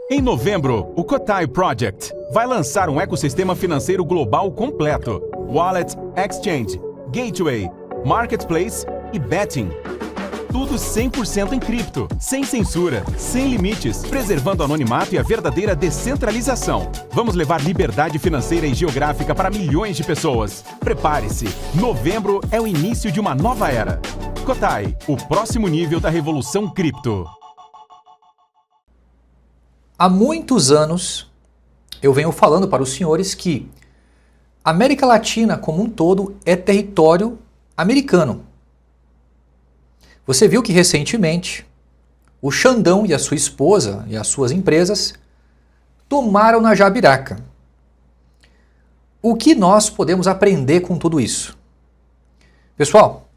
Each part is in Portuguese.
Em novembro, o Kotai Project vai lançar um ecossistema financeiro global completo. Wallet, Exchange, Gateway, Marketplace e Betting. Tudo 100% em cripto, sem censura, sem limites, preservando o anonimato e a verdadeira descentralização. Vamos levar liberdade financeira e geográfica para milhões de pessoas. Prepare-se, novembro é o início de uma nova era. Kotai, o próximo nível da revolução cripto. Há muitos anos eu venho falando para os senhores que a América Latina como um todo é território americano. Você viu que recentemente o Xandão e a sua esposa e as suas empresas tomaram na jabiraca. O que nós podemos aprender com tudo isso? Pessoal,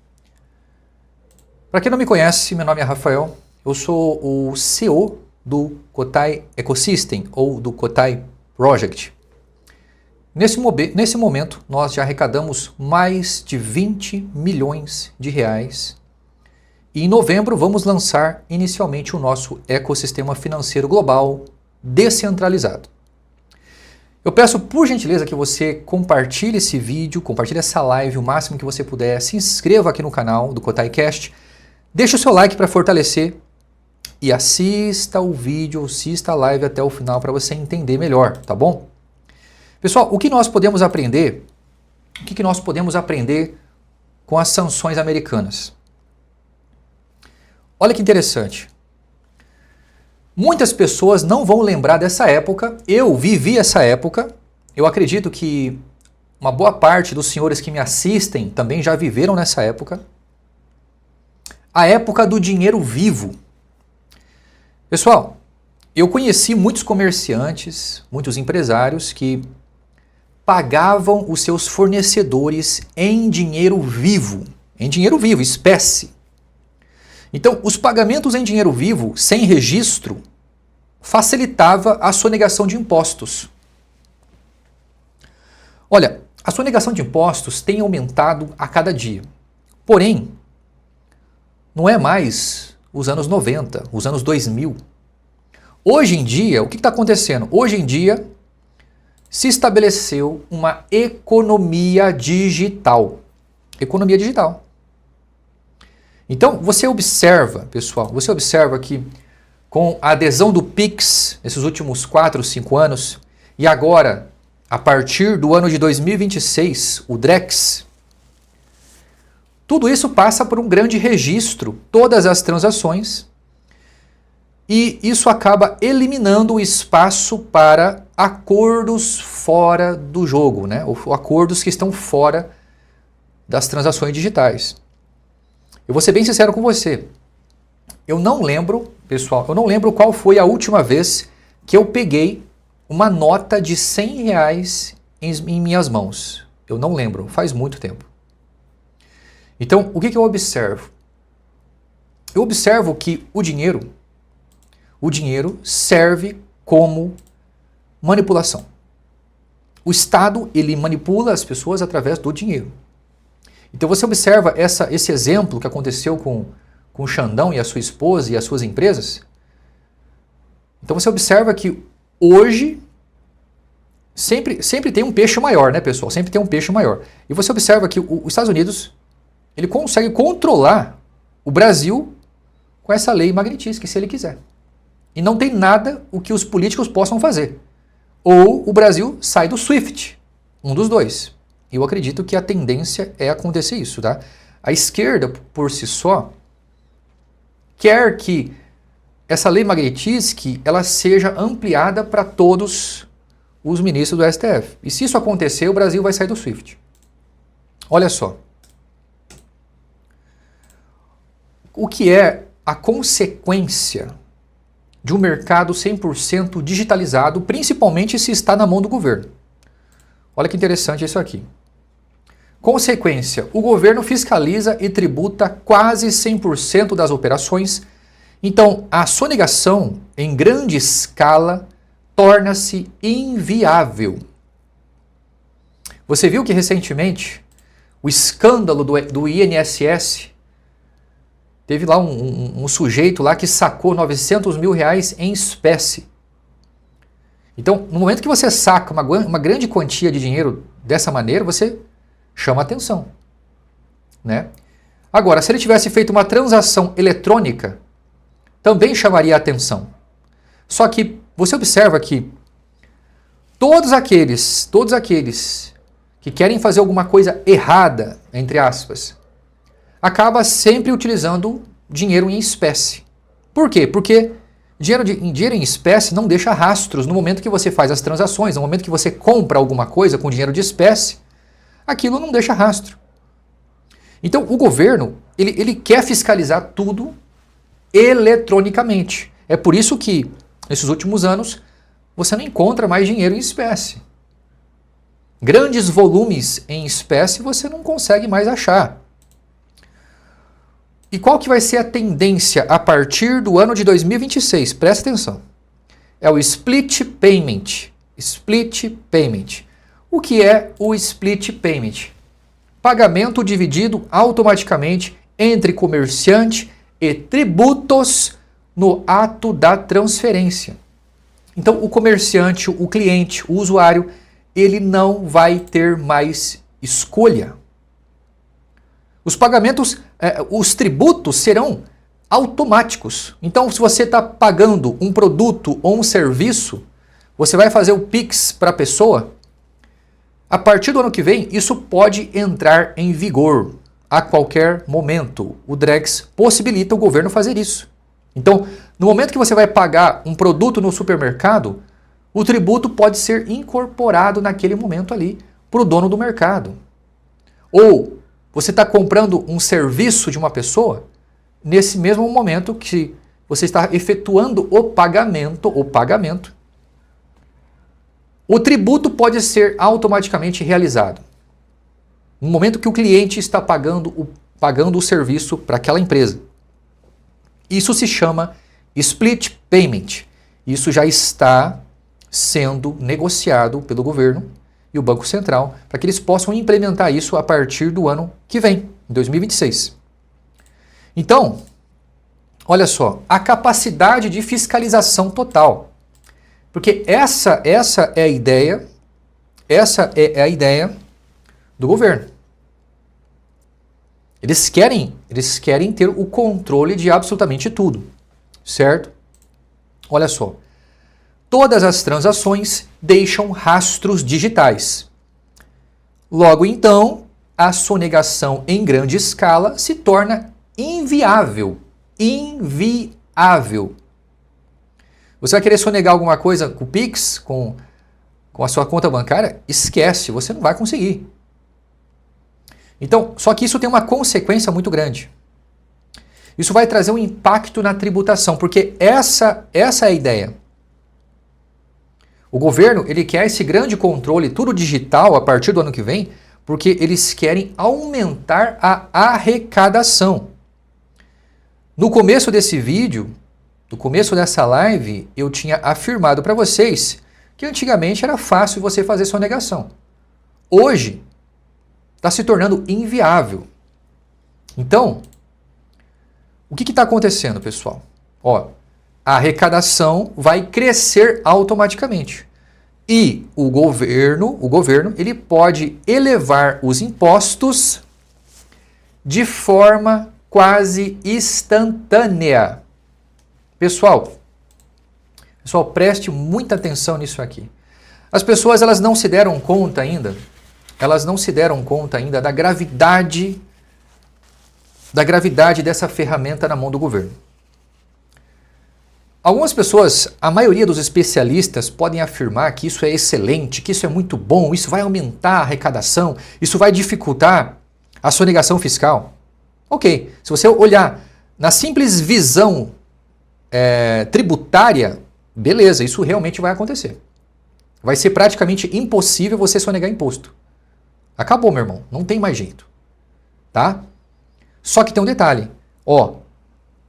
para quem não me conhece, meu nome é Rafael, eu sou o CEO do Kotai Ecosystem ou do Kotai Project. Nesse momento, nós já arrecadamos mais de 20 milhões de reais e em novembro vamos lançar inicialmente o nosso ecossistema financeiro global descentralizado. Eu peço por gentileza que você compartilhe esse vídeo, compartilhe essa live o máximo que você puder, se inscreva aqui no canal do KotaiCast, deixe o seu like para fortalecer e assista o vídeo, assista a live até o final para você entender melhor, tá bom? Pessoal, o que nós podemos aprender? O que nós podemos aprender com as sanções americanas? Olha que interessante. Muitas pessoas não vão lembrar dessa época. Eu vivi essa época. Eu acredito que uma boa parte dos senhores que me assistem também já viveram nessa época. A época do dinheiro vivo. Pessoal, eu conheci muitos comerciantes, muitos empresários que pagavam os seus fornecedores em dinheiro vivo, espécie. Então, os pagamentos em dinheiro vivo, sem registro, facilitava a sonegação de impostos. Olha, a sonegação de impostos tem aumentado a cada dia. Porém, não é mais os anos 90, os anos 2000. Hoje em dia, o que está acontecendo? Hoje em dia, se estabeleceu uma economia digital. Economia digital. Então, você observa, pessoal, você observa que com a adesão do Pix nesses últimos 4, 5 anos, e agora, a partir do ano de 2026, o Drex, tudo isso passa por um grande registro, todas as transações, e isso acaba eliminando o espaço para acordos fora do jogo, né? Ou acordos que estão fora das transações digitais. Eu vou ser bem sincero com você. Eu não lembro, pessoal, eu não lembro qual foi a última vez que eu peguei uma nota de 100 reais em minhas mãos. Eu não lembro, faz muito tempo. Então, o que eu observo? Eu observo que o dinheiro serve como manipulação. O Estado, ele manipula as pessoas através do dinheiro. Então você observa esse exemplo que aconteceu com o Xandão e a sua esposa e as suas empresas. Então você observa que hoje sempre tem um peixe maior, né, pessoal? Sempre tem um peixe maior. E você observa que os Estados Unidos, ele consegue controlar o Brasil com essa lei Magnitsky, se ele quiser. E não tem nada o que os políticos possam fazer. Ou o Brasil sai do SWIFT, um dos dois. Eu acredito que a tendência é acontecer isso, tá? A esquerda, por si só, quer que essa lei Magnitsky ela seja ampliada para todos os ministros do STF. E se isso acontecer, o Brasil vai sair do SWIFT. Olha só. O que é a consequência de um mercado 100% digitalizado, principalmente se está na mão do governo? Olha que interessante isso aqui. Consequência, o governo fiscaliza e tributa quase 100% das operações. Então, a sonegação em grande escala torna-se inviável. Você viu que recentemente o escândalo do INSS teve lá um sujeito lá que sacou 900 mil reais em espécie. Então, no momento que você saca uma grande quantia de dinheiro dessa maneira, você chama atenção, né? Agora, se ele tivesse feito uma transação eletrônica, também chamaria atenção. Só que você observa que todos aqueles que querem fazer alguma coisa errada, entre aspas, acaba sempre utilizando dinheiro em espécie. Por quê? Porque dinheiro em espécie não deixa rastros no momento que você faz as transações, no momento que você compra alguma coisa com dinheiro de espécie, aquilo não deixa rastro. Então o governo, ele quer fiscalizar tudo eletronicamente. É por isso que, nesses últimos anos, você não encontra mais dinheiro em espécie. Grandes volumes em espécie você não consegue mais achar. E qual que vai ser a tendência a partir do ano de 2026? Presta atenção. É o split payment. Split payment. O que é o split payment? Pagamento dividido automaticamente entre comerciante e tributos no ato da transferência. Então, o comerciante, o cliente, o usuário, ele não vai ter mais escolha. Os pagamentos, os tributos serão automáticos. Então, se você está pagando um produto ou um serviço, você vai fazer o Pix para a pessoa. A partir do ano que vem, isso pode entrar em vigor a qualquer momento. O Drex possibilita o governo fazer isso. Então, no momento que você vai pagar um produto no supermercado, o tributo pode ser incorporado naquele momento ali para o dono do mercado. Ou você está comprando um serviço de uma pessoa, nesse mesmo momento que você está efetuando o pagamento, o tributo pode ser automaticamente realizado. No momento que o cliente está pagando o serviço para aquela empresa. Isso se chama split payment. Isso já está sendo negociado pelo governo e o Banco Central para que eles possam implementar isso a partir do ano que vem, em 2026. Então, olha só, a capacidade de fiscalização total. Porque essa é a ideia, a ideia do governo. Eles querem ter o controle de absolutamente tudo, certo? Olha só, todas as transações deixam rastros digitais. Logo então, a sonegação em grande escala se torna inviável. Inviável. Você vai querer sonegar alguma coisa com o Pix, com a sua conta bancária? Esquece, você não vai conseguir. Então, só que isso tem uma consequência muito grande. Isso vai trazer um impacto na tributação, porque essa é a ideia. O governo, ele quer esse grande controle, tudo digital a partir do ano que vem, porque eles querem aumentar a arrecadação. No começo desse vídeo, no começo dessa live, eu tinha afirmado para vocês que antigamente era fácil você fazer sonegação. Hoje, está se tornando inviável. Então, o que está acontecendo, pessoal? Ó, a arrecadação vai crescer automaticamente. E o governo, ele pode elevar os impostos de forma quase instantânea. Pessoal, preste muita atenção nisso aqui. As pessoas, elas não se deram conta ainda da gravidade dessa ferramenta na mão do governo. Algumas pessoas, a maioria dos especialistas, podem afirmar que isso é excelente, que isso é muito bom, isso vai aumentar a arrecadação, isso vai dificultar a sonegação fiscal. Ok, se você olhar na simples visão tributária, beleza, isso realmente vai acontecer. Vai ser praticamente impossível você sonegar imposto. Acabou, meu irmão, não tem mais jeito. Tá? Só que tem um detalhe. Ó,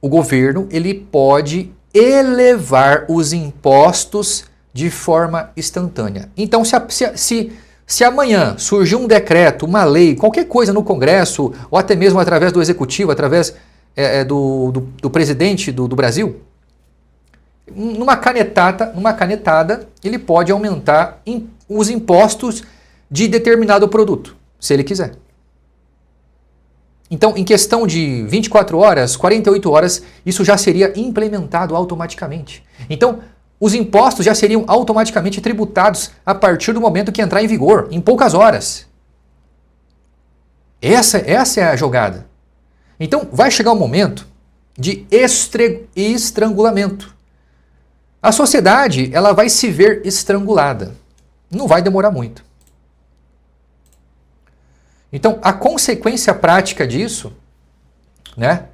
o governo, ele pode elevar os impostos de forma instantânea. Então, se amanhã surgir um decreto, uma lei, qualquer coisa no Congresso, ou até mesmo através do Executivo, através do presidente do Brasil, numa canetada, ele pode aumentar os impostos de determinado produto, se ele quiser. Então, em questão de 24 horas, 48 horas, isso já seria implementado automaticamente. Então, os impostos já seriam automaticamente tributados a partir do momento que entrar em vigor, em poucas horas. Essa é a jogada. Então, vai chegar um momento de estrangulamento. A sociedade, ela vai se ver estrangulada. Não vai demorar muito. Então, a consequência prática disso, né?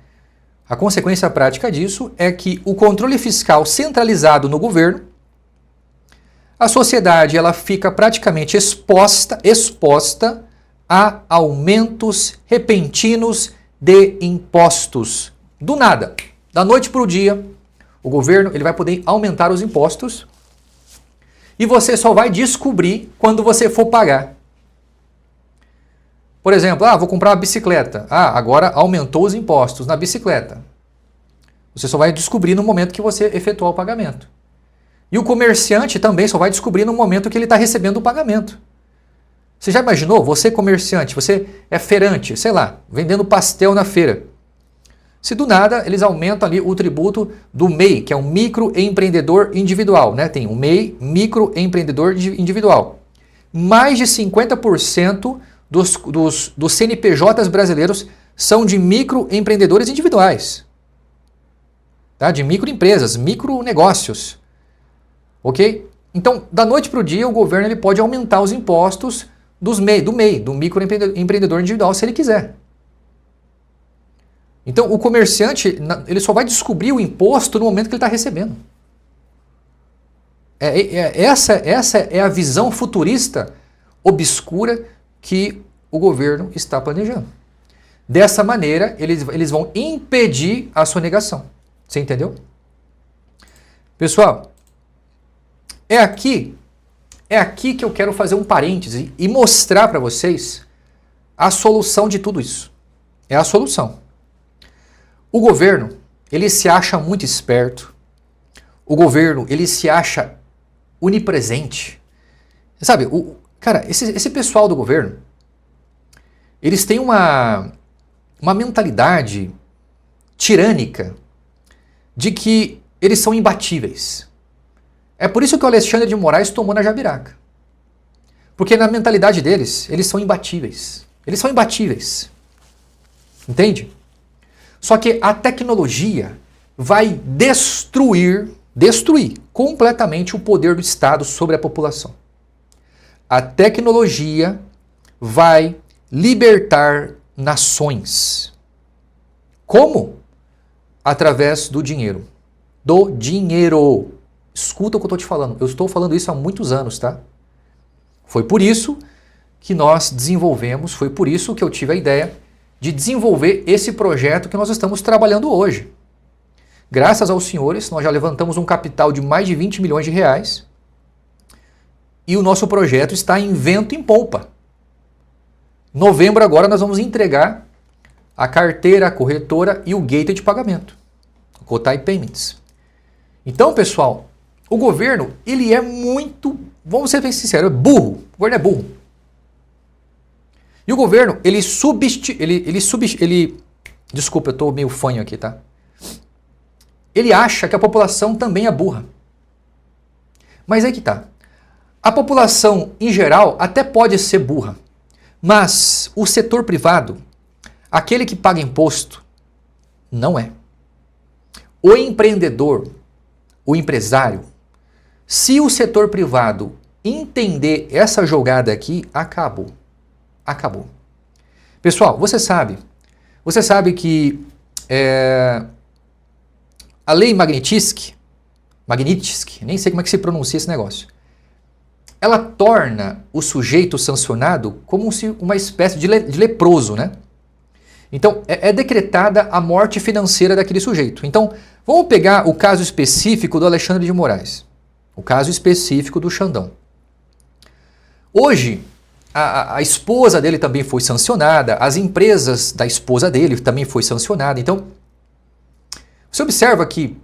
A consequência prática disso é que o controle fiscal centralizado no governo, a sociedade ela fica praticamente exposta a aumentos repentinos de impostos. Do nada, da noite para o dia, o governo ele vai poder aumentar os impostos e você só vai descobrir quando você for pagar. Por exemplo, vou comprar uma bicicleta. Agora aumentou os impostos na bicicleta. Você só vai descobrir no momento que você efetuar o pagamento. E o comerciante também só vai descobrir no momento que ele está recebendo o pagamento. Você já imaginou? Você comerciante, você é feirante, sei lá, vendendo pastel na feira. Se do nada eles aumentam ali o tributo do MEI, que é um microempreendedor individual, né? Tem o MEI, microempreendedor individual. Mais de 50% dos CNPJs brasileiros são de microempreendedores individuais. Tá? De microempresas, micronegócios. Ok? Então, da noite para o dia, o governo ele pode aumentar os impostos do MEI, do microempreendedor individual, se ele quiser. Então, o comerciante ele só vai descobrir o imposto no momento que ele está recebendo. Essa é a visão futurista obscura que o governo está planejando. Dessa maneira, eles vão impedir a sonegação. Você entendeu? Pessoal, é aqui que eu quero fazer um parêntese e mostrar para vocês a solução de tudo isso. É a solução. O governo, ele se acha muito esperto. O governo, ele se acha onipresente. Sabe, cara, esse pessoal do governo, eles têm uma mentalidade tirânica de que eles são imbatíveis. É por isso que o Alexandre de Moraes tomou na jabiraca. Porque na mentalidade deles, eles são imbatíveis. Eles são imbatíveis. Entende? Só que a tecnologia vai destruir completamente o poder do Estado sobre a população. A tecnologia vai libertar nações. Como? Através do dinheiro. Do dinheiro. Escuta o que eu estou te falando. Eu estou falando isso há muitos anos, tá? Foi por isso que nós desenvolvemos, foi por isso que eu tive a ideia de desenvolver esse projeto que nós estamos trabalhando hoje. Graças aos senhores, nós já levantamos um capital de mais de 20 milhões de reais e o nosso projeto está em vento em polpa. Em novembro agora nós vamos entregar a carteira, a corretora e o gateway de pagamento, o Cotai Payments. Então, pessoal, o governo, ele é muito, vamos ser bem sinceros, é burro. O governo é burro. E o governo, desculpa, eu estou meio fanho aqui, tá? Ele acha que a população também é burra. Mas aí que tá. A população, em geral, até pode ser burra. Mas o setor privado, aquele que paga imposto, não é. O empreendedor, o empresário, se o setor privado entender essa jogada aqui, acabou. Acabou. Pessoal, você sabe que a lei Magnitsky, nem sei como é que se pronuncia esse negócio, ela torna o sujeito sancionado como uma espécie de leproso, né? Então, é decretada a morte financeira daquele sujeito. Então, vamos pegar o caso específico do Alexandre de Moraes, o caso específico do Xandão. Hoje, a esposa dele também foi sancionada, as empresas da esposa dele também foi sancionada. Então, você observa que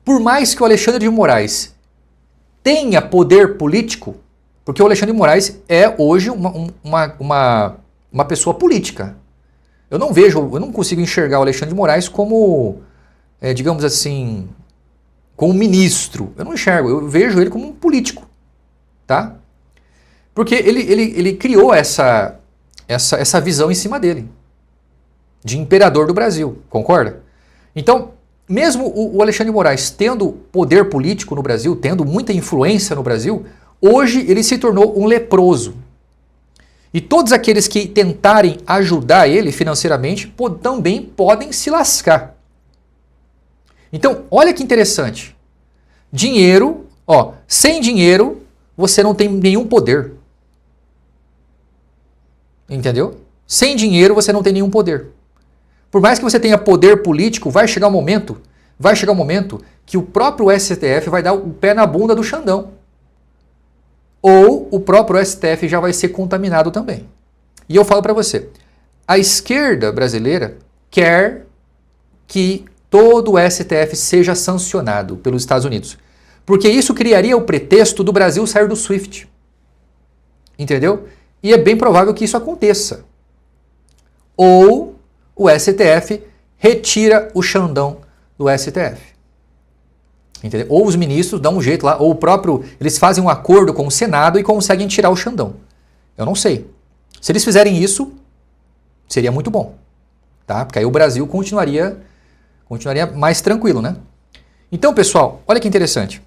por mais que o Alexandre de Moraes tenha poder político, porque o Alexandre de Moraes é hoje uma pessoa política. Eu não consigo enxergar o Alexandre de Moraes como, digamos assim, como ministro. Eu não enxergo, eu vejo ele como um político, tá? Porque ele criou essa visão em cima dele, de imperador do Brasil, concorda? Então, mesmo o Alexandre de Moraes tendo poder político no Brasil, tendo muita influência no Brasil, hoje ele se tornou um leproso. E todos aqueles que tentarem ajudar ele financeiramente também podem se lascar. Então, olha que interessante. Dinheiro, sem dinheiro você não tem nenhum poder. Entendeu? Sem dinheiro você não tem nenhum poder. Por mais que você tenha poder político, vai chegar um momento que o próprio STF vai dar o pé na bunda do Xandão. Ou o próprio STF já vai ser contaminado também. E eu falo para você, a esquerda brasileira quer que todo o STF seja sancionado pelos Estados Unidos. Porque isso criaria o pretexto do Brasil sair do SWIFT. Entendeu? E é bem provável que isso aconteça. Ou o STF retira o Xandão do STF. Entendeu? Ou os ministros dão um jeito lá, ou o próprio, eles fazem um acordo com o Senado e conseguem tirar o Xandão. Eu não sei. Se eles fizerem isso, seria muito bom. Tá? Porque aí o Brasil continuaria mais tranquilo, né? Então, pessoal, olha que interessante.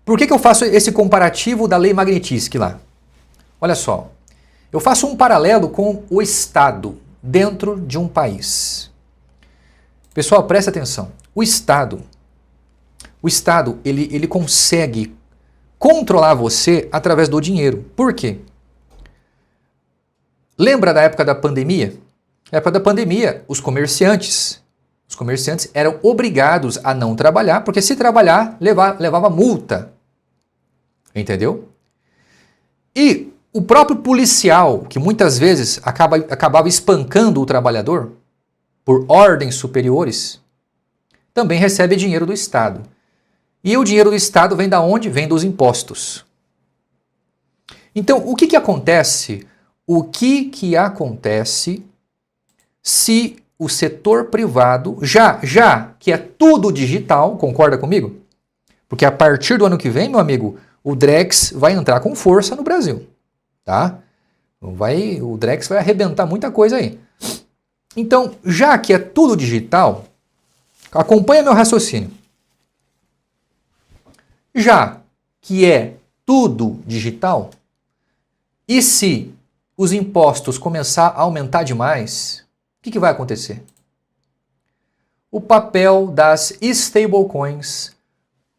Por que eu faço esse comparativo da lei Magnitsky lá? Olha só. Eu faço um paralelo com o Estado dentro de um país. Pessoal, presta atenção. O Estado, ele consegue controlar você através do dinheiro. Por quê? Lembra da época da pandemia? Na época da pandemia, os comerciantes eram obrigados a não trabalhar, porque se trabalhar, levava multa. Entendeu? E o próprio policial, que muitas vezes acabava espancando o trabalhador por ordens superiores, também recebe dinheiro do Estado. E o dinheiro do Estado vem da onde? Vem dos impostos. Então, o que acontece? O que acontece se o setor privado, já que é tudo digital, concorda comigo? Porque a partir do ano que vem, meu amigo, o Drex vai entrar com força no Brasil. Tá? O Drex vai arrebentar muita coisa aí. Então, já que é tudo digital, acompanha meu raciocínio. Já que é tudo digital, e se os impostos começar a aumentar demais, o que vai acontecer? O papel das stablecoins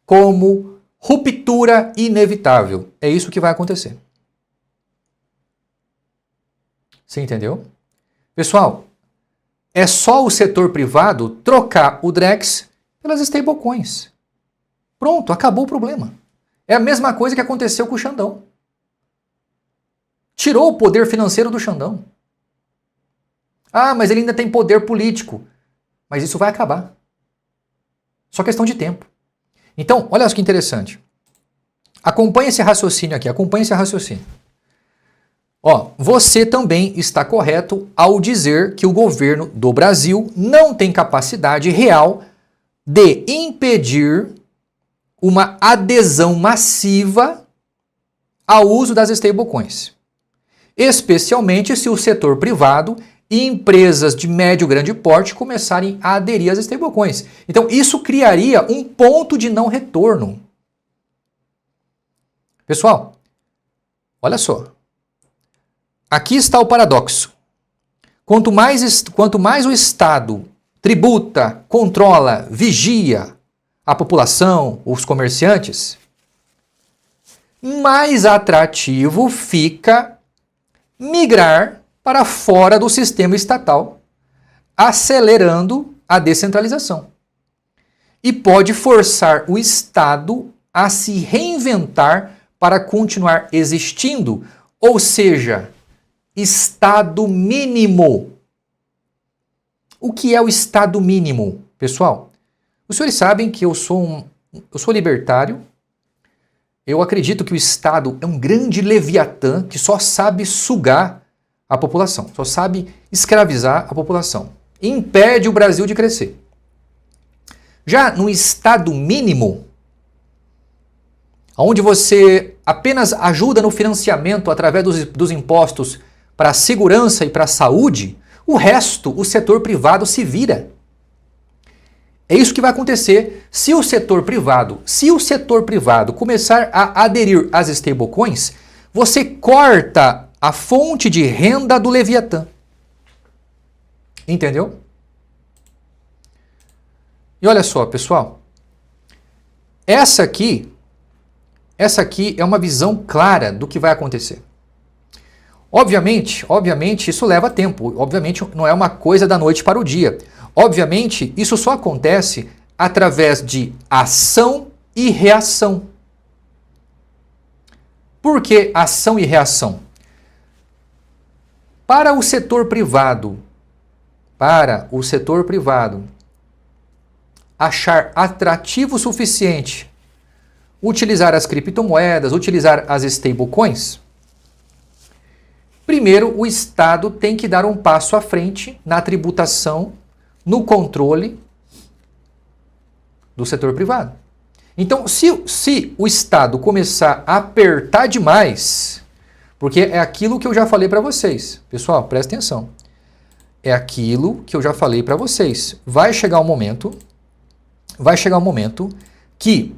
como ruptura inevitável. É isso que vai acontecer. Você entendeu? Pessoal, é só o setor privado trocar o Drex pelas stablecoins. Pronto, acabou o problema. É a mesma coisa que aconteceu com o Xandão. Tirou o poder financeiro do Xandão. Ah, mas ele ainda tem poder político. Mas isso vai acabar. Só questão de tempo. Então, olha só que interessante. Acompanhe esse raciocínio aqui, acompanhe esse raciocínio. Você também está correto ao dizer que o governo do Brasil não tem capacidade real de impedir uma adesão massiva ao uso das stablecoins. Especialmente se o setor privado e empresas de médio e grande porte começarem a aderir às stablecoins. Então, isso criaria um ponto de não retorno. Pessoal, olha só. Aqui está o paradoxo. Quanto mais o Estado tributa, controla, vigia a população, os comerciantes, mais atrativo fica migrar para fora do sistema estatal, acelerando a descentralização. E pode forçar o Estado a se reinventar para continuar existindo, ou seja, Estado mínimo. O que é o Estado mínimo, pessoal? Os senhores sabem que eu sou libertário. Eu acredito que o Estado é um grande leviatã que só sabe sugar a população, só sabe escravizar a população. E impede o Brasil de crescer. Já no Estado mínimo, onde você apenas ajuda no financiamento através dos impostos para a segurança e para a saúde, o resto, o setor privado se vira. É isso que vai acontecer se o setor privado começar a aderir às stablecoins, você corta a fonte de renda do Leviatã. Entendeu? E olha só, pessoal. Essa aqui é uma visão clara do que vai acontecer. Obviamente, isso leva tempo. Obviamente, não é uma coisa da noite para o dia. Obviamente, isso só acontece através de ação e reação. Por que ação e reação? Para o setor privado achar atrativo o suficiente utilizar as criptomoedas, utilizar as stablecoins, primeiro o Estado tem que dar um passo à frente na tributação, no controle do setor privado. Então, se o Estado começar a apertar demais, porque é aquilo que eu já falei para vocês, pessoal, presta atenção, é aquilo que eu já falei para vocês, vai chegar um momento que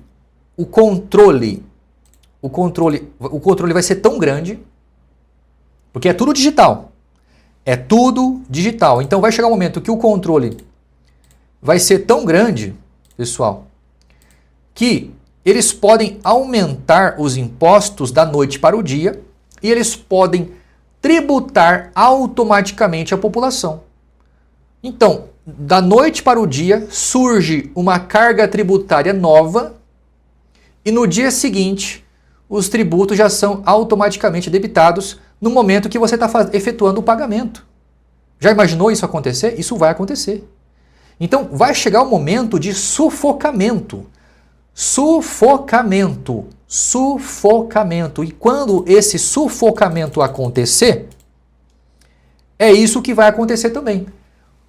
o controle vai ser tão grande, porque é tudo digital. É tudo digital. Então vai chegar um momento que o controle vai ser tão grande, pessoal, que eles podem aumentar os impostos da noite para o dia e eles podem tributar automaticamente a população. Então, da noite para o dia surge uma carga tributária nova e no dia seguinte os tributos já são automaticamente debitados no momento que você está efetuando o pagamento. Já imaginou isso acontecer? Isso vai acontecer. Então vai chegar o momento de sufocamento. Sufocamento. E quando esse sufocamento acontecer, é isso que vai acontecer também.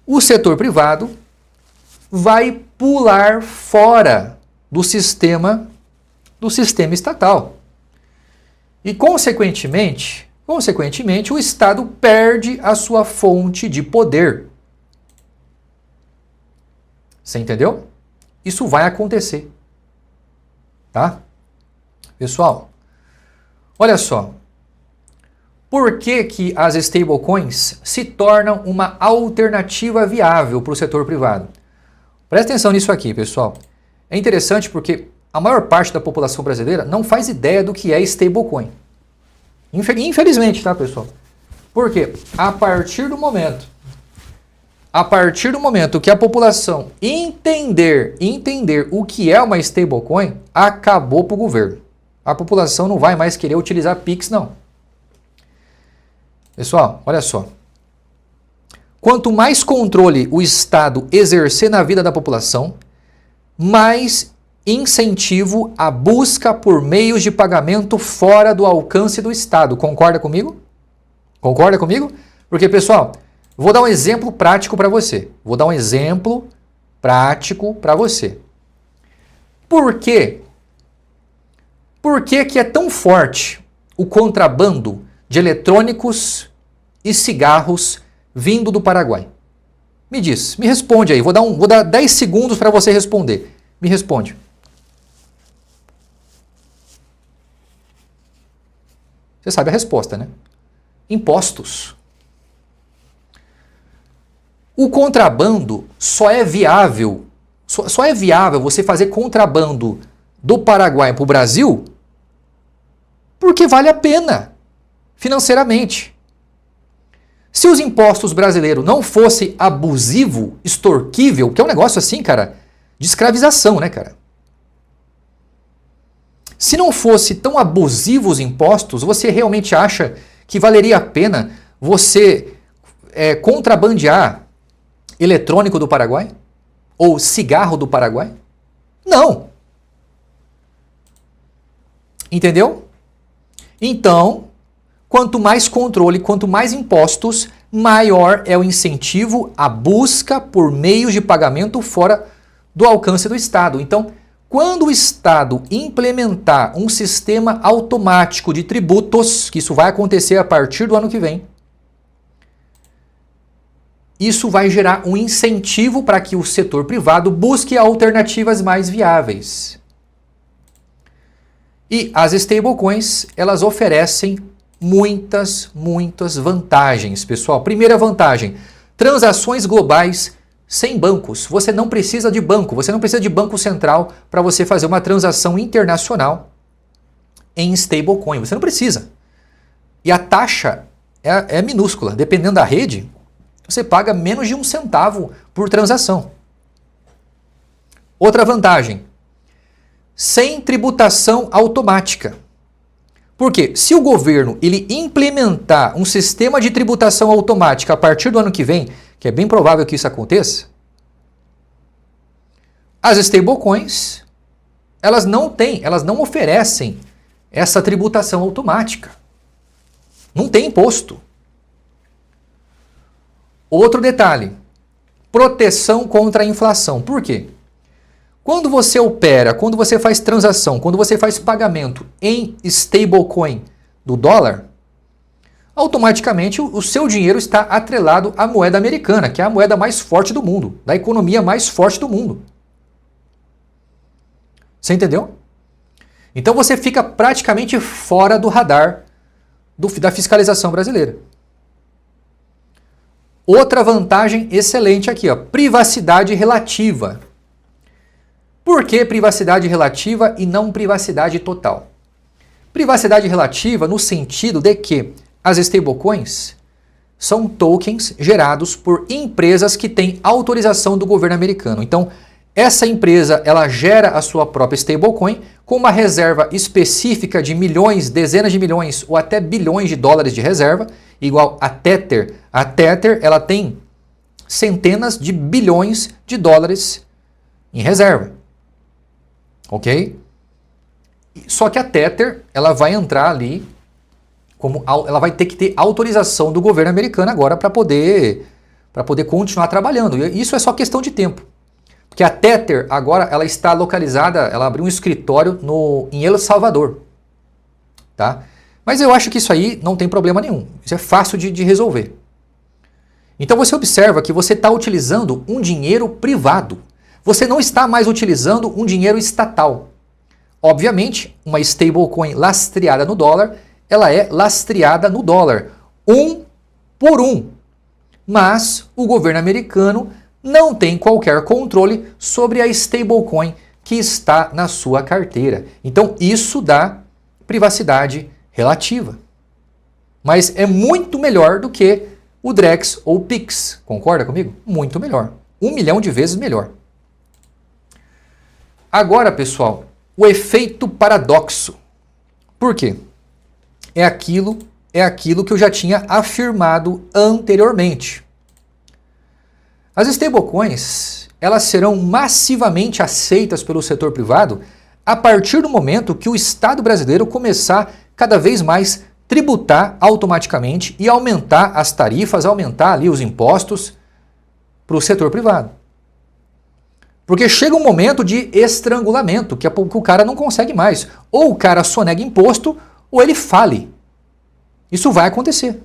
O setor privado vai pular fora do sistema estatal. E, consequentemente, o Estado perde a sua fonte de poder. Você entendeu? Isso vai acontecer. Tá? Pessoal, olha só. Por que as stablecoins se tornam uma alternativa viável para o setor privado? Presta atenção nisso aqui, pessoal. É interessante porque a maior parte da população brasileira não faz ideia do que é stablecoin. Infelizmente, tá, pessoal? Por quê? A partir do momento que a população entender o que é uma stablecoin, acabou para o governo. A população não vai mais querer utilizar Pix, não. Pessoal, olha só. Quanto mais controle o Estado exercer na vida da população, mais incentivo à busca por meios de pagamento fora do alcance do Estado. Concorda comigo? Concorda comigo? Porque, pessoal, vou dar um exemplo prático para você. Por quê? Por que é tão forte o contrabando de eletrônicos e cigarros vindo do Paraguai? Me diz, me responde aí. Vou dar 10 segundos para você responder. Me responde. Você sabe a resposta, né? Impostos. O contrabando só é viável você fazer contrabando do Paraguai para o Brasil porque vale a pena financeiramente. Se os impostos brasileiros não fossem abusivo, extorquível, que é um negócio assim, cara, de escravização, né, cara? Se não fosse tão abusivo os impostos, você realmente acha que valeria a pena você contrabandear eletrônico do Paraguai? ou cigarro do Paraguai? Não. Entendeu? Então, quanto mais controle, quanto mais impostos, maior é o incentivo à busca por meios de pagamento fora do alcance do Estado. Então, quando o Estado implementar um sistema automático de tributos, que isso vai acontecer a partir do ano que vem, isso vai gerar um incentivo para que o setor privado busque alternativas mais viáveis. E as stablecoins, elas oferecem muitas vantagens, pessoal. Primeira vantagem, transações globais sem bancos. Você não precisa de banco, você não precisa de banco central para você fazer uma transação internacional em stablecoin. Você não precisa. E a taxa é minúscula. Dependendo da rede, você paga menos de 1 centavo por transação. Outra vantagem, sem tributação automática. Porque se o governo ele implementar um sistema de tributação automática a partir do ano que vem, que é bem provável que isso aconteça, as stablecoins, elas não oferecem essa tributação automática. Não tem imposto. Outro detalhe, proteção contra a inflação. Por quê? Quando você opera, quando você faz transação, quando você faz pagamento em stablecoin do dólar, automaticamente o seu dinheiro está atrelado à moeda americana, que é a moeda mais forte do mundo, da economia mais forte do mundo. Você entendeu? Então você fica praticamente fora do radar da fiscalização brasileira. Outra vantagem excelente aqui, ó, privacidade relativa. Por que privacidade relativa e não privacidade total? Privacidade relativa no sentido de que as stablecoins são tokens gerados por empresas que têm autorização do governo americano. Então, essa empresa ela gera a sua própria stablecoin com uma reserva específica de milhões, dezenas de milhões ou até bilhões de dólares de reserva, igual a Tether. A Tether ela tem centenas de bilhões de dólares em reserva. Ok? Só que a Tether, ela vai entrar ali, ela vai ter que ter autorização do governo americano agora para poder continuar trabalhando. E isso é só questão de tempo. Porque a Tether agora ela está localizada, ela abriu um escritório em El Salvador. Tá? Mas eu acho que isso aí não tem problema nenhum. Isso é fácil de resolver. Então você observa que você está utilizando um dinheiro privado. Você não está mais utilizando um dinheiro estatal. Obviamente, uma stablecoin lastreada no dólar, ela é lastreada no dólar, 1 por 1. Mas o governo americano não tem qualquer controle sobre a stablecoin que está na sua carteira. Então isso dá privacidade relativa. Mas é muito melhor do que o Drex ou o Pix. Concorda comigo? Muito melhor. 1 milhão de vezes melhor. Agora, pessoal, o efeito paradoxo. Por quê? É aquilo que eu já tinha afirmado anteriormente. As stablecoins, elas serão massivamente aceitas pelo setor privado a partir do momento que o Estado brasileiro começar cada vez mais tributar automaticamente e aumentar as tarifas, aumentar ali os impostos para o setor privado. Porque chega um momento de estrangulamento, que o cara não consegue mais. Ou o cara sonega imposto, ou ele fale. Isso vai acontecer.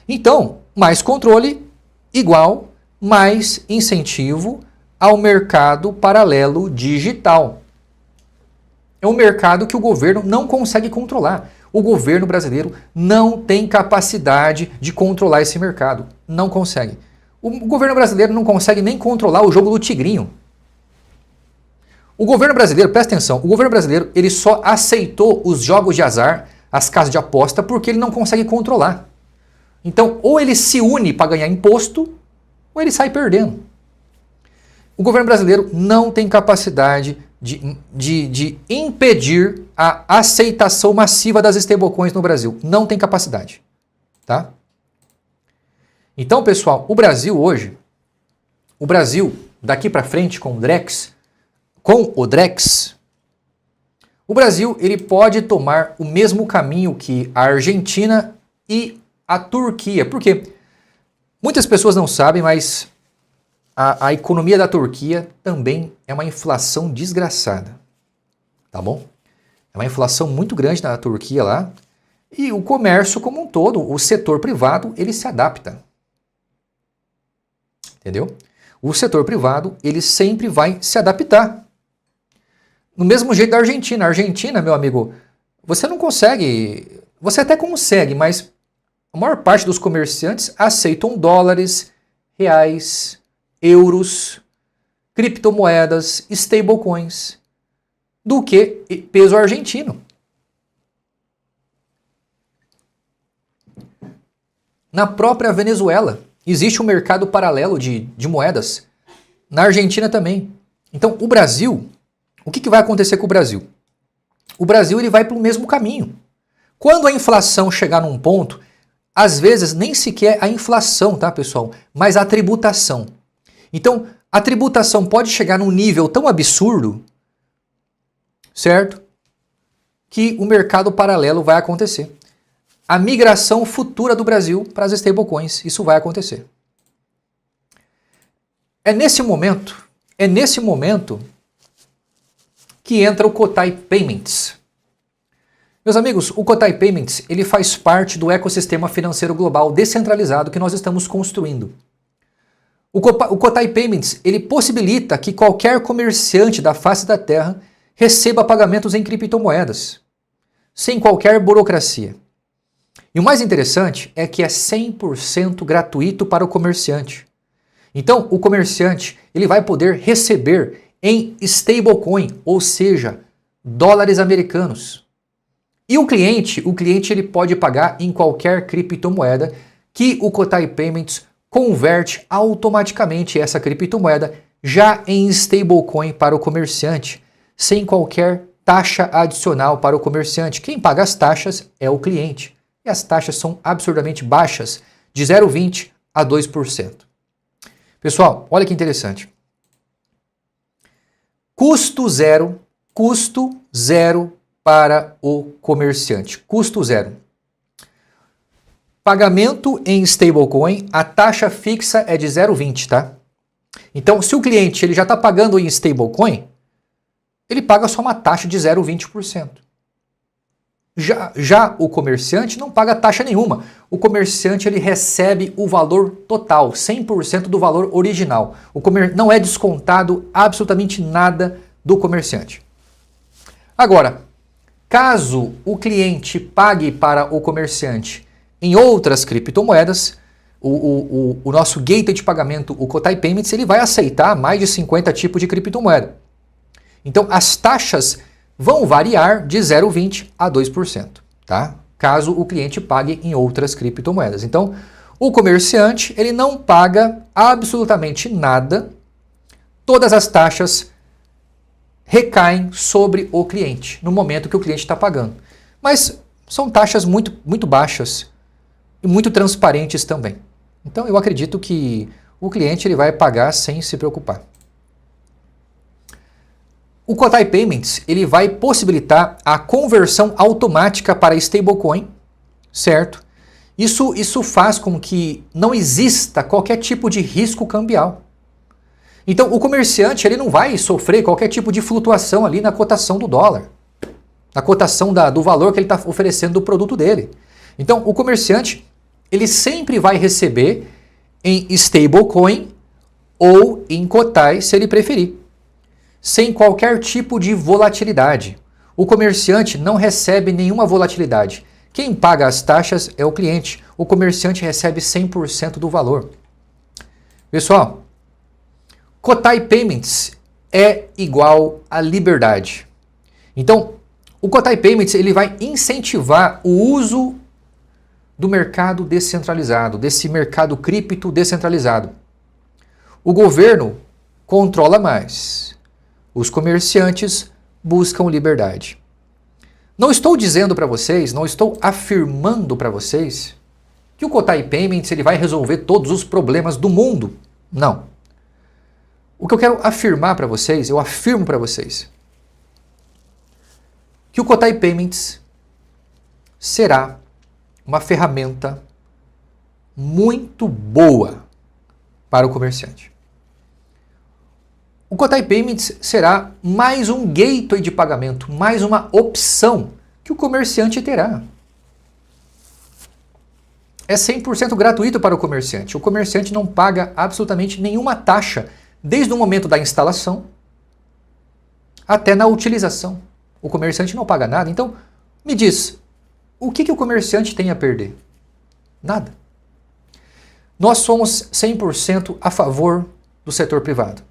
Então, mais controle igual mais incentivo ao mercado paralelo digital. É um mercado que o governo não consegue controlar. O governo brasileiro não tem capacidade de controlar esse mercado. Não consegue. O governo brasileiro não consegue nem controlar o jogo do tigrinho. O governo brasileiro, presta atenção, o governo brasileiro ele só aceitou os jogos de azar, as casas de aposta, porque ele não consegue controlar. Então, ou ele se une para ganhar imposto, ou ele sai perdendo. O governo brasileiro não tem capacidade de impedir a aceitação massiva das stablecoins no Brasil. Não tem capacidade. Tá? Então, pessoal, o Brasil hoje, daqui para frente com o Drex, o Brasil ele pode tomar o mesmo caminho que a Argentina e a Turquia. Por quê? Muitas pessoas não sabem, mas a economia da Turquia também é uma inflação desgraçada. Tá bom? É uma inflação muito grande na Turquia lá. E o comércio como um todo, o setor privado, ele se adapta. Entendeu? O setor privado, ele sempre vai se adaptar. No mesmo jeito da Argentina. A Argentina, meu amigo, você não consegue... Você até consegue, mas a maior parte dos comerciantes aceitam dólares, reais, euros, criptomoedas, stablecoins, do que peso argentino. Na própria Venezuela, existe um mercado paralelo de moedas. Na Argentina também. Então, o Brasil, o que vai acontecer com o Brasil? O Brasil ele vai pelo mesmo caminho. Quando a inflação chegar num ponto, às vezes nem sequer a inflação, tá, pessoal? Mas a tributação. Então, a tributação pode chegar num nível tão absurdo, certo? Que o mercado paralelo vai acontecer. A migração futura do Brasil para as stablecoins, isso vai acontecer. É nesse momento que entra o Kotai Payments. Meus amigos, o Kotai Payments ele faz parte do ecossistema financeiro global descentralizado que nós estamos construindo. O Kotai Payments ele possibilita que qualquer comerciante da face da Terra receba pagamentos em criptomoedas, sem qualquer burocracia. E o mais interessante é que é 100% gratuito para o comerciante. Então, o comerciante ele vai poder receber em stablecoin, ou seja, dólares americanos. E o cliente ele pode pagar em qualquer criptomoeda que o Kotai Payments converte automaticamente essa criptomoeda já em stablecoin para o comerciante, sem qualquer taxa adicional para o comerciante. Quem paga as taxas é o cliente. E as taxas são absurdamente baixas, de 0,20% a 2%. Pessoal, olha que interessante. Custo zero para o comerciante. Custo zero. Pagamento em stablecoin, a taxa fixa é de 0,20, tá? Então, se o cliente ele já está pagando em stablecoin, ele paga só uma taxa de 0,20%. Já o comerciante não paga taxa nenhuma. O comerciante ele recebe o valor total, 100% do valor original. Não é descontado absolutamente nada do comerciante. Agora, caso o cliente pague para o comerciante em outras criptomoedas, o nosso gateway de pagamento, o Kotai Payments, ele vai aceitar mais de 50 tipos de criptomoeda. Então, as taxas vão variar de 0,20% a 2%, tá? Caso o cliente pague em outras criptomoedas. Então, o comerciante ele não paga absolutamente nada, todas as taxas recaem sobre o cliente, no momento que o cliente está pagando. Mas são taxas muito, muito baixas e muito transparentes também. Então, eu acredito que o cliente ele vai pagar sem se preocupar. O Kotai Payments ele vai possibilitar a conversão automática para stablecoin, certo? Isso faz com que não exista qualquer tipo de risco cambial. Então, o comerciante ele não vai sofrer qualquer tipo de flutuação ali na cotação do dólar, na cotação do valor que ele está oferecendo do produto dele. Então, o comerciante ele sempre vai receber em stablecoin ou em Kotai, se ele preferir, sem qualquer tipo de volatilidade. O comerciante não recebe nenhuma volatilidade. Quem paga as taxas é o cliente. O comerciante recebe 100% do valor. Pessoal, Kotai Payments é igual a liberdade. Então, o Kotai Payments ele vai incentivar o uso do mercado descentralizado, desse mercado cripto descentralizado. O governo controla mais. Os comerciantes buscam liberdade. Não estou dizendo para vocês, não estou afirmando para vocês que o Kotai Payments ele vai resolver todos os problemas do mundo. Não. O que eu quero afirmar para vocês, eu afirmo para vocês, que o Kotai Payments será uma ferramenta muito boa para o comerciante. O Kotai Payments será mais um gateway de pagamento, mais uma opção que o comerciante terá. É 100% gratuito para o comerciante. O comerciante não paga absolutamente nenhuma taxa, desde o momento da instalação até na utilização. O comerciante não paga nada. Então, me diz, o que o comerciante tem a perder? Nada. Nós somos 100% a favor do setor privado.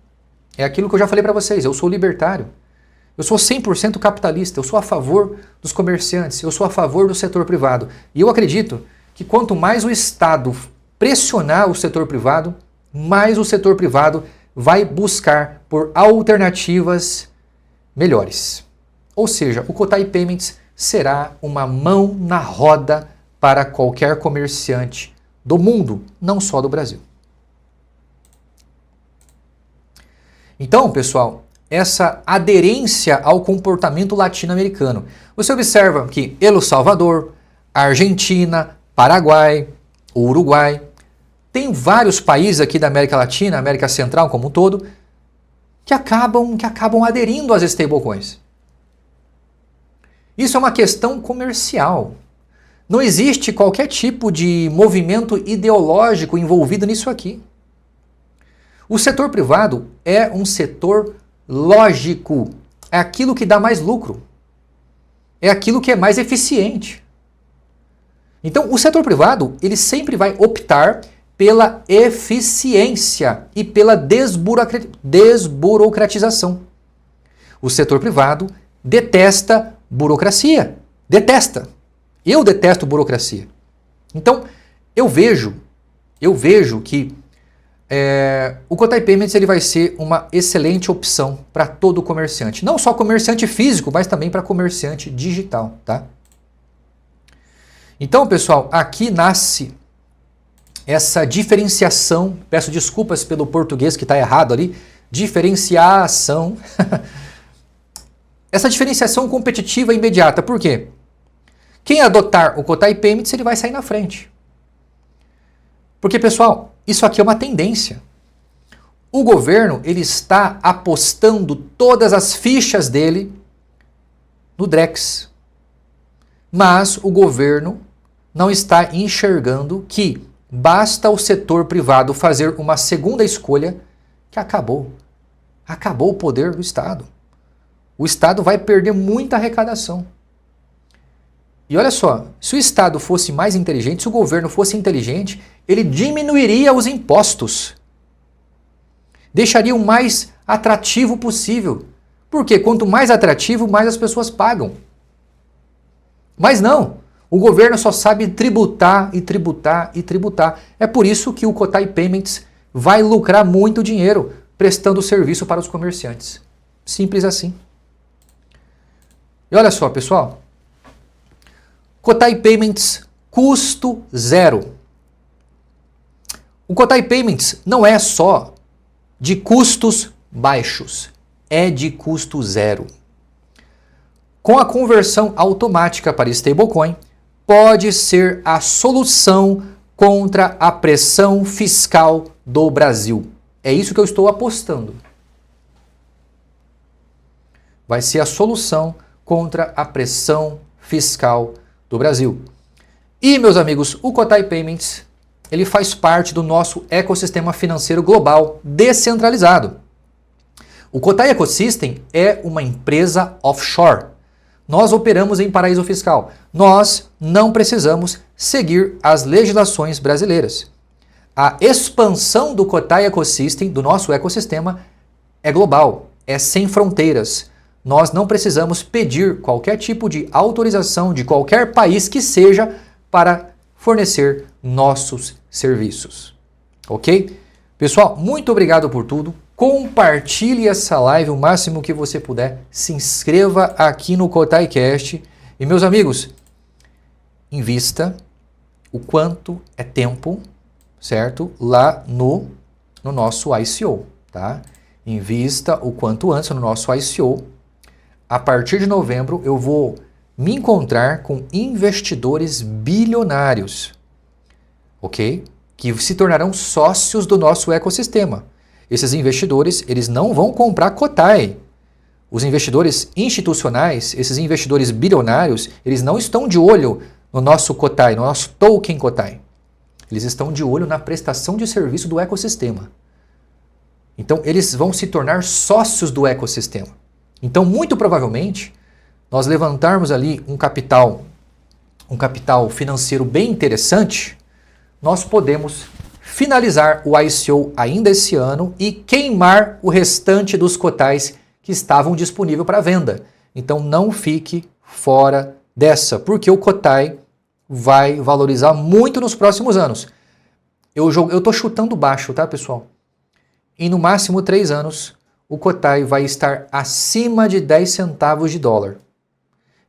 É aquilo que eu já falei para vocês, eu sou libertário. Eu sou 100% capitalista, eu sou a favor dos comerciantes, eu sou a favor do setor privado. E eu acredito que quanto mais o Estado pressionar o setor privado, mais o setor privado vai buscar por alternativas melhores. Ou seja, o Kotai Payments será uma mão na roda para qualquer comerciante do mundo, não só do Brasil. Então, pessoal, essa aderência ao comportamento latino-americano. Você observa que El Salvador, Argentina, Paraguai, Uruguai, tem vários países aqui da América Latina, América Central como um todo, que acabam aderindo às stablecoins. Isso é uma questão comercial. Não existe qualquer tipo de movimento ideológico envolvido nisso aqui. O setor privado é um setor lógico. É aquilo que dá mais lucro. É aquilo que é mais eficiente. Então, o setor privado, ele sempre vai optar pela eficiência e pela desburocratização. O setor privado detesta burocracia. Detesta. Eu detesto burocracia. Então, eu vejo que o Kotai Payments ele vai ser uma excelente opção para todo comerciante. Não só comerciante físico, mas também para comerciante digital, tá? Então, pessoal, aqui nasce essa diferenciação. Peço desculpas pelo português que está errado ali. Diferenciação. Essa diferenciação competitiva imediata. Por quê? Quem adotar o Kotai Payments, ele vai sair na frente. Porque, pessoal, isso aqui é uma tendência. O governo ele está apostando todas as fichas dele no Drex. Mas o governo não está enxergando que basta o setor privado fazer uma segunda escolha que acabou. Acabou o poder do Estado. O Estado vai perder muita arrecadação. E olha só, se o Estado fosse mais inteligente, se o governo fosse inteligente, ele diminuiria os impostos. Deixaria o mais atrativo possível. Porque quanto mais atrativo, mais as pessoas pagam. Mas não, o governo só sabe tributar e tributar e tributar. É por isso que o Kotai Payments vai lucrar muito dinheiro prestando serviço para os comerciantes. Simples assim. E olha só, pessoal. Kotai Payments, custo zero. O Kotai Payments não é só de custos baixos, é de custo zero. Com a conversão automática para stablecoin, pode ser a solução contra a pressão fiscal do Brasil. É isso que eu estou apostando. Vai ser a solução contra a pressão fiscal do Brasil. E, meus amigos, o Kotai Payments, ele faz parte do nosso ecossistema financeiro global descentralizado. O Kotai Ecosystem é uma empresa offshore. Nós operamos em paraíso fiscal. Nós não precisamos seguir as legislações brasileiras. A expansão do Kotai Ecosystem, do nosso ecossistema, é global, é sem fronteiras. Nós não precisamos pedir qualquer tipo de autorização de qualquer país que seja para fornecer nossos serviços. Ok? Pessoal, muito obrigado por tudo. Compartilhe essa live o máximo que você puder. Se inscreva aqui no KotaiCast. E, meus amigos, invista o quanto é tempo, certo? Lá no nosso ICO, tá? Invista o quanto antes no nosso ICO. A partir de novembro eu vou me encontrar com investidores bilionários, ok? Que se tornarão sócios do nosso ecossistema. Esses investidores, eles não vão comprar Cotai. Os investidores institucionais, esses investidores bilionários, eles não estão de olho no nosso Cotai, no nosso token Cotai. Eles estão de olho na prestação de serviço do ecossistema. Então, eles vão se tornar sócios do ecossistema. Então, muito provavelmente, nós levantarmos ali um capital financeiro bem interessante, nós podemos finalizar o ICO ainda esse ano e queimar o restante dos cotais que estavam disponíveis para venda. Então não fique fora dessa, porque o cotai vai valorizar muito nos próximos anos. Eu estou chutando baixo, tá, pessoal? Em no máximo 3 anos, o cotai vai estar acima de 10 centavos de dólar.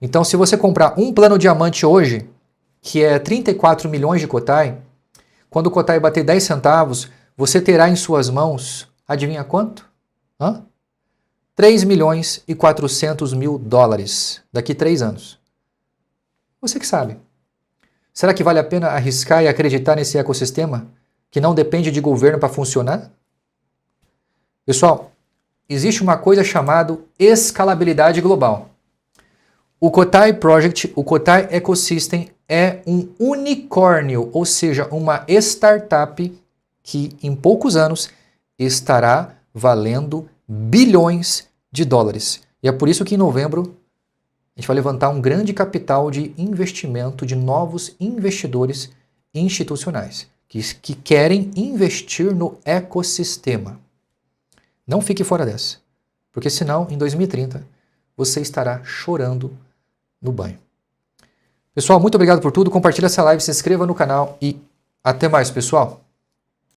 Então, se você comprar um plano diamante hoje, que é 34 milhões de cotai, quando o cotai bater 10 centavos, você terá em suas mãos, adivinha quanto? 3 milhões e 400 mil dólares daqui 3 anos. Você que sabe. Será que vale a pena arriscar e acreditar nesse ecossistema que não depende de governo para funcionar? Pessoal, existe uma coisa chamada escalabilidade global. O Cotai Project, o Cotai Ecosystem é um unicórnio, ou seja, uma startup que em poucos anos estará valendo bilhões de dólares. E é por isso que em novembro a gente vai levantar um grande capital de investimento de novos investidores institucionais que querem investir no ecossistema. Não fique fora dessa, porque senão em 2030 você estará chorando no banho. Pessoal, muito obrigado por tudo. Compartilhe essa live, se inscreva no canal e até mais, pessoal.